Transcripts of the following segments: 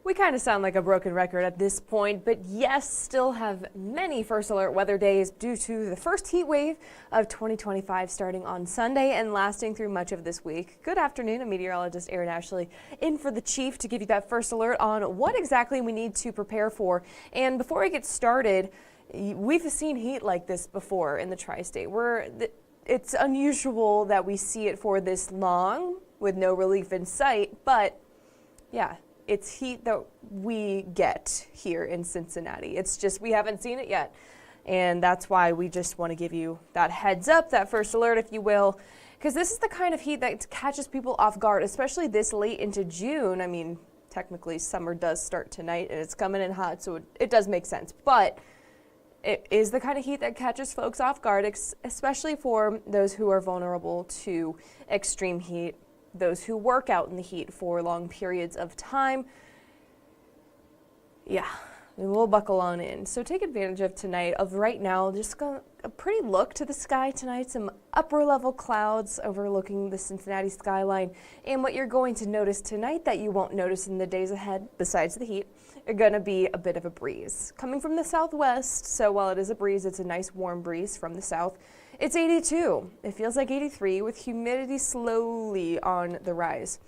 We kind of sound like a broken record at this point, but yes, still have many first alert weather days due to the first heat wave of 2025 starting on Sunday and lasting through much of this week. Good afternoon, I'm meteorologist Erin Ashley in for the chief to give you that first alert on what exactly we need to prepare for. And before I get started, we've seen heat like this before in the tri-state. It's unusual that we see it for this long with no relief in sight, but yeah. It's heat that we get here in Cincinnati. It's just we haven't seen it yet. And that's why we just want to give you that heads up, that first alert, if you will, because this is the kind of heat that catches people off guard, especially this late into June. I mean, technically summer does start tonight and it's coming in hot, so it does make sense. But it is the kind of heat that catches folks off guard, especially for those who are vulnerable to extreme heat. Those who work out in the heat for long periods of time. Yeah, we'll buckle on in. So take advantage of tonight, of right now, just a pretty look to the sky tonight. Some upper level clouds overlooking the Cincinnati skyline. And what you're going to notice tonight that you won't notice in the days ahead, besides the heat, are going to be a bit of a breeze. Coming from the southwest, so while it is a breeze, it's a nice warm breeze from the south. It's 82. It feels like 83 with humidity slowly on the rise.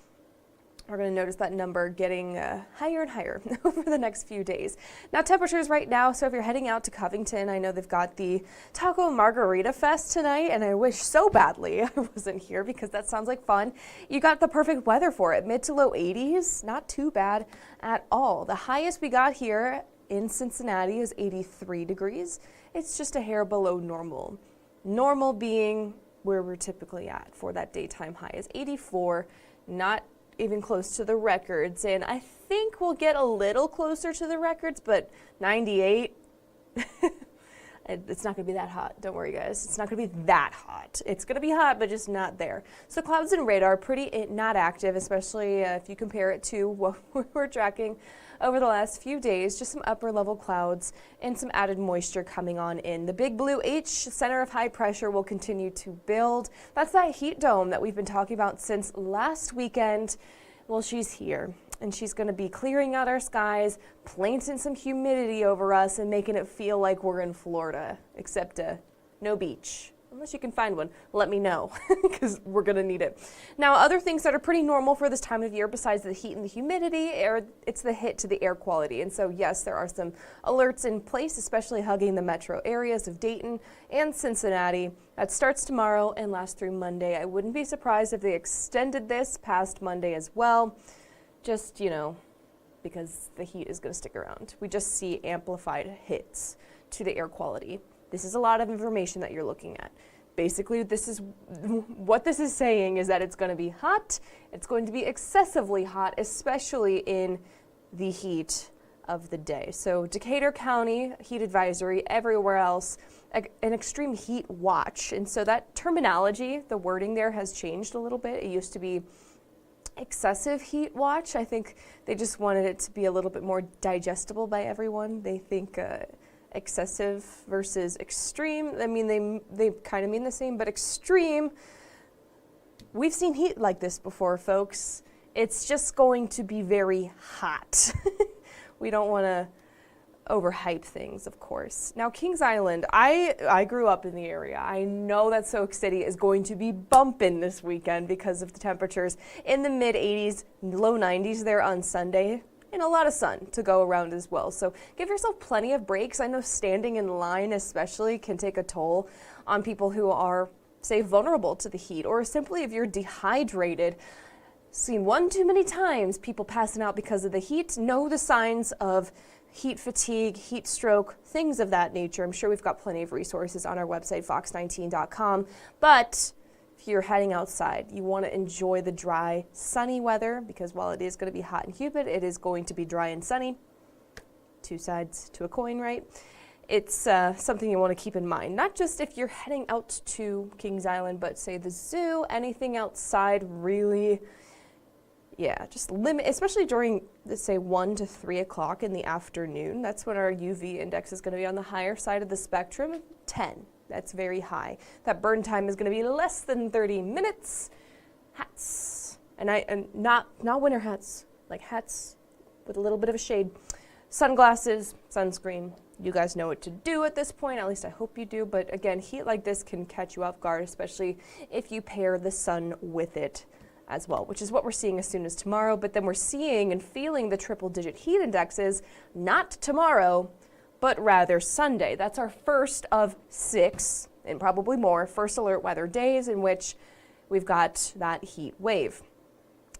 We're going to notice that number getting higher and higher over the next few days. Now temperatures right now, so if you're heading out to Covington, I know they've got the Taco Margarita Fest tonight, and I wish so badly I wasn't here because that sounds like fun. You got the perfect weather for it, mid to low 80s, not too bad at all. The highest we got here in Cincinnati is 83 degrees. It's just a hair below normal. Normal being where we're typically at for that daytime high is 84, not even close to the records. And I think we'll get a little closer to the records, but 98, it's not going to be that hot. Don't worry, guys. It's not going to be that hot. It's going to be hot, but just not there. So clouds and radar pretty not active, especially if you compare it to what we're tracking over the last few days. Just some upper level clouds and some added moisture coming on in. The big blue H, center of high pressure, will continue to build. That's that heat dome that we've been talking about since last weekend. Well, she's here. And she's going to be clearing out our skies, planting some humidity over us, and making it feel like we're in Florida, except no beach. Unless you can find one, let me know, because we're going to need it. Now, other things that are pretty normal for this time of year, besides the heat and the humidity, it's the hit to the air quality. And so, yes, there are some alerts in place, especially hugging the metro areas of Dayton and Cincinnati. That starts tomorrow and lasts through Monday. I wouldn't be surprised if they extended this past Monday as well. Just, because the heat is going to stick around. We just see amplified hits to the air quality. This is a lot of information that you're looking at. Basically, what this is saying is that it's going to be hot. It's going to be excessively hot, especially in the heat of the day. So Decatur County, heat advisory, everywhere else, an extreme heat watch. And so that terminology, the wording there has changed a little bit. It used to be excessive heat watch. I think they just wanted it to be a little bit more digestible by everyone. They think excessive versus extreme. I mean, they kind of mean the same, but extreme, we've seen heat like this before, folks. It's just going to be very hot. We don't want to overhype things, of course. Now, Kings Island, I grew up in the area. I know that Soak City is going to be bumping this weekend because of the temperatures in the mid 80s, low 90s there on Sunday, and a lot of sun to go around as well. So give yourself plenty of breaks. I know standing in line especially can take a toll on people who are, say, vulnerable to the heat, or simply if you're dehydrated. Seen one too many times people passing out because of the heat. Know the signs of heat fatigue, heat stroke, things of that nature. I'm sure we've got plenty of resources on our website, fox19.com. But if you're heading outside, you want to enjoy the dry, sunny weather, because while it is going to be hot and humid, it is going to be dry and sunny. Two sides to a coin, right? It's something you want to keep in mind, not just if you're heading out to Kings Island, but say the zoo, anything outside really. Yeah, just limit, especially during, let's say, 1 to 3 o'clock in the afternoon. That's when our UV index is going to be on the higher side of the spectrum, 10. That's very high. That burn time is going to be less than 30 minutes. Hats, and not winter hats, like hats with a little bit of a shade. Sunglasses, sunscreen, you guys know what to do at this point, at least I hope you do, but again, heat like this can catch you off guard, especially if you pair the sun with it as well, which is what we're seeing as soon as tomorrow, but then we're seeing and feeling the triple-digit heat indexes, not tomorrow, but rather Sunday. That's our first of 6, and probably more, first alert weather days in which we've got that heat wave.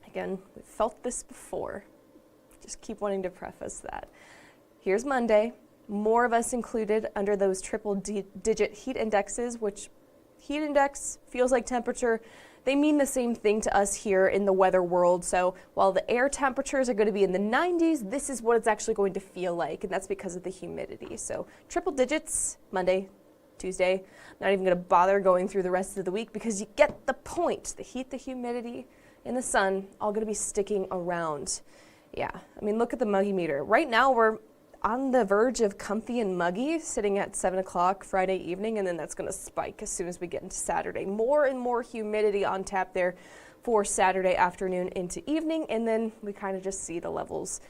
Again, we've felt this before. Just keep wanting to preface that. Here's Monday. More of us included under those triple-digit heat indexes, which heat index feels like temperature. They mean the same thing to us here in the weather world. So while the air temperatures are going to be in the 90s, this is what it's actually going to feel like, and that's because of the humidity. So triple digits, Monday, Tuesday. I'm not even going to bother going through the rest of the week because you get the point. The heat, the humidity, and the sun all going to be sticking around. Yeah, I mean, look at the muggy meter. Right now we're on the verge of comfy and muggy, sitting at 7 o'clock Friday evening, and then that's going to spike as soon as we get into Saturday. More and more humidity on tap there for Saturday afternoon into evening, and then we kind of just see the levels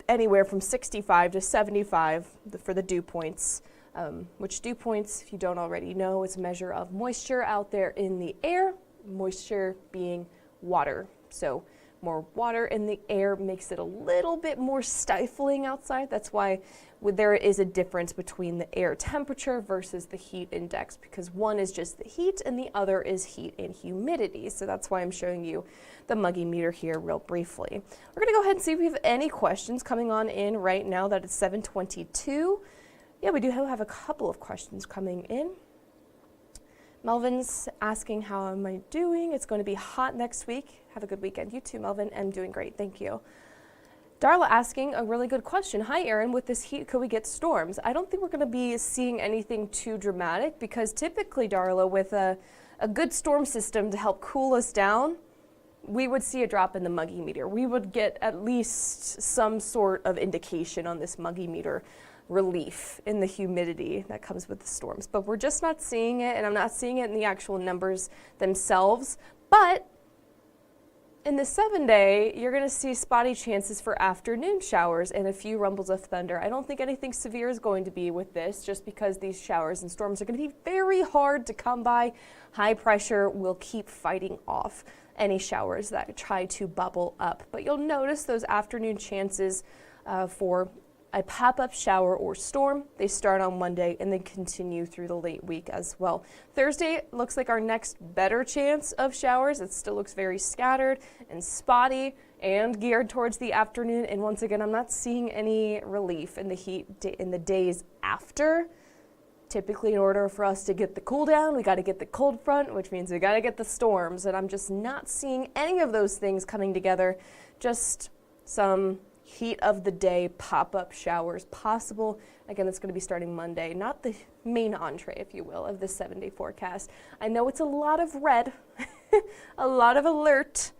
anywhere from 65 to 75 for the dew points, which dew points, if you don't already know, is a measure of moisture out there in the air, moisture being water. So more water in the air makes it a little bit more stifling outside. That's why there is a difference between the air temperature versus the heat index, because one is just the heat and the other is heat and humidity. So that's why I'm showing you the muggy meter here real briefly. We're going to go ahead and see if we have any questions coming on in right now that it's 7:22. Yeah, we do have a couple of questions coming in. Melvin's asking, how am I doing? It's going to be hot next week. Have a good weekend. You too, Melvin. I'm doing great. Thank you. Darla asking a really good question. Hi, Erin. With this heat, could we get storms? I don't think we're going to be seeing anything too dramatic because typically, Darla, with a good storm system to help cool us down, we would see a drop in the muggy meter. We would get at least some sort of indication on this muggy meter relief in the humidity that comes with the storms, but we're just not seeing it, and I'm not seeing it in the actual numbers themselves. But in the 7-day, you're going to see spotty chances for afternoon showers and a few rumbles of thunder. I don't think anything severe is going to be with this, just because these showers and storms are going to be very hard to come by. High pressure will keep fighting off any showers that try to bubble up, but you'll notice those afternoon chances for a pop-up shower or storm. They start on Monday and then continue through the late week as well. Thursday looks like our next better chance of showers. It still looks very scattered and spotty and geared towards the afternoon. And once again, I'm not seeing any relief in the heat in the days after. Typically, in order for us to get the cool down, we got to get the cold front, which means we got to get the storms. And I'm just not seeing any of those things coming together. Just some heat of the day pop-up showers possible. Again, it's going to be starting Monday, not the main entree, if you will, of the 7-day forecast. I know it's a lot of red, a lot of alert,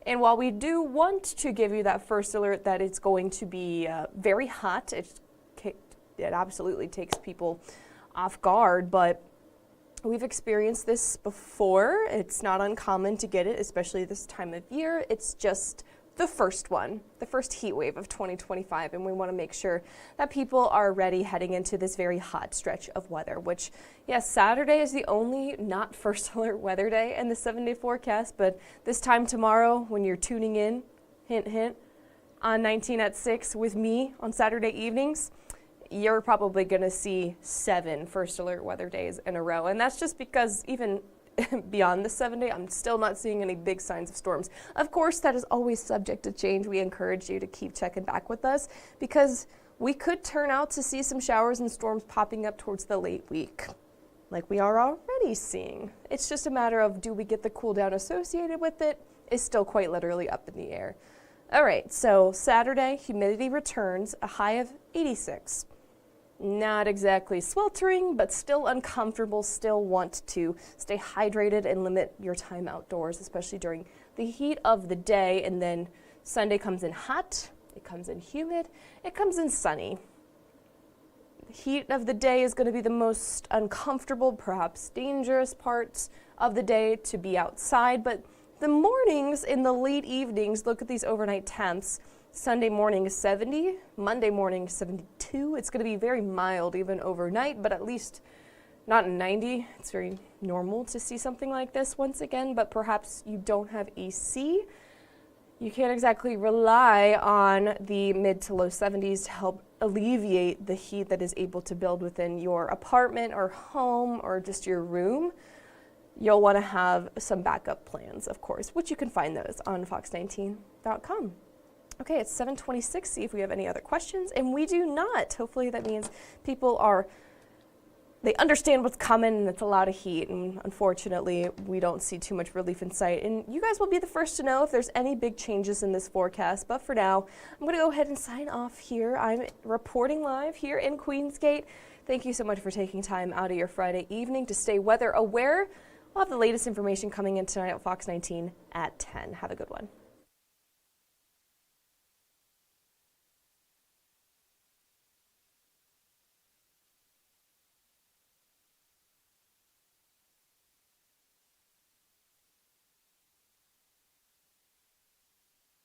and while we do want to give you that first alert that it's going to be very hot, it absolutely takes people off guard, but we've experienced this before. It's not uncommon to get it, especially this time of year. It's just the first one, the first heat wave of 2025, and we want to make sure that people are ready heading into this very hot stretch of weather, which, yes, Saturday is the only not first alert weather day in the 7-day forecast, but this time tomorrow when you're tuning in, hint, hint, on 19 at 6 with me on Saturday evenings, you're probably going to see 7 first alert weather days in a row, and that's just because even beyond the 7-day, I'm still not seeing any big signs of storms. Of course, that is always subject to change. We encourage you to keep checking back with us because we could turn out to see some showers and storms popping up towards the late week, like we are already seeing. It's just a matter of, do we get the cool down associated with it? Is still quite literally up in the air. All right, so Saturday, humidity returns, a high of 86. Not exactly sweltering, but still uncomfortable, still want to stay hydrated and limit your time outdoors, especially during the heat of the day. And then Sunday comes in hot, it comes in humid, it comes in sunny. The heat of the day is going to be the most uncomfortable, perhaps dangerous parts of the day to be outside, but the mornings and the late evenings, look at these overnight temps. Sunday morning is 70, Monday morning 72. It's going to be very mild even overnight, but at least not 90. It's very normal to see something like this once again, but perhaps you don't have AC. You can't exactly rely on the mid to low 70s to help alleviate the heat that is able to build within your apartment or home or just your room. You'll want to have some backup plans, of course, which you can find those on fox19.com. Okay, it's 7:26. See if we have any other questions, and we do not. Hopefully that means they understand what's coming and it's a lot of heat, and unfortunately we don't see too much relief in sight. And you guys will be the first to know if there's any big changes in this forecast, but for now, I'm going to go ahead and sign off here. I'm reporting live here in Queensgate. Thank you so much for taking time out of your Friday evening to stay weather aware. We'll have the latest information coming in tonight at Fox 19 at 10. Have a good one.